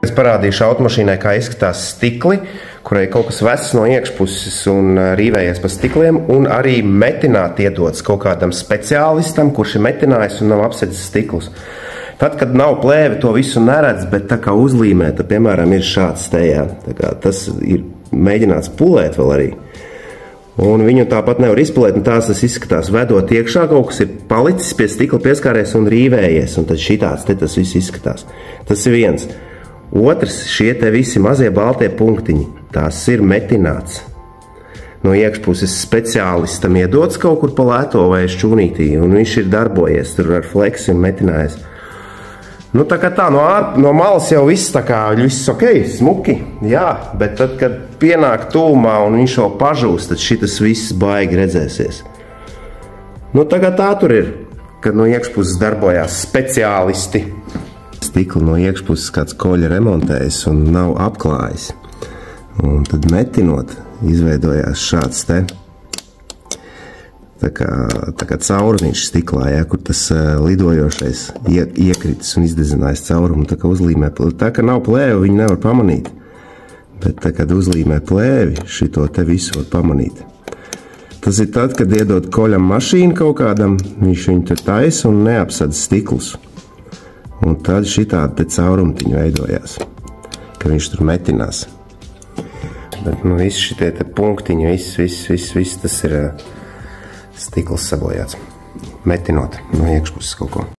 Es parādīšu automašīnai, kā izskatās stikli, kurai kaut kas vecs no iekšpuses un rīvējies pa stikliem, un arī metināt iedots kaut kādam speciālistam, kurš ir metinājis un nav apsedzis stiklus. Tad, kad nav plēve, to visu neredz, bet tā kā uzlīmē, tad, piemēram, ir šāds tējā. Tā kā tas ir mēģināts pulēt vēl arī. Un viņu tāpat nevar izpulēt, un tās tas izskatās vedot iekšā, kaut kas ir palicis pie stikla pieskāries un rīvējies, un tad šitāds te tas viss izskatās. Tas ir viens. Otrs, šie te visi mazie baltie punktiņi, tās ir metināts. No iekšpuses speciālistam iedots kaut kur pa lēto vai šķūnītī, un viņš ir darbojies tur ar fleksi un metinājis. Nu, tā kā tā, no malas jau viss tā kā, viss ok, smuki, jā, bet tad, kad pienāk tūmā un viņš jau pažūst, tad šitas viss baigi redzēsies. Nu, tā kā tā tur ir, kad no iekšpuses darbojās speciālisti. Stikli no iekšpuses kāds koļa remontējis un nav apklājis. Un tad metinot, izveidojās šāds te, tā kā caurumīši stiklā, ja, kur tas lidojošais iekritis un izdezinājis caurumu, tā kā uzlīmē plēvi. Tā kā nav plēvi, viņi nevar pamanīt. Bet tā, kad uzlīmē plēvi, šito te visu var pamanīt. Tas ir tad, kad iedod koļam mašīnu kaut kādam, viņš viņu te taisa un neapsadz stiklus. Un tad šitādi te caurumtiņi veidojās, ka viņš tur metinās. Bet, nu, visi šitie te punktiņi, viss tas ir stikls sabojāts, metinot no iekšpuses kaut ko.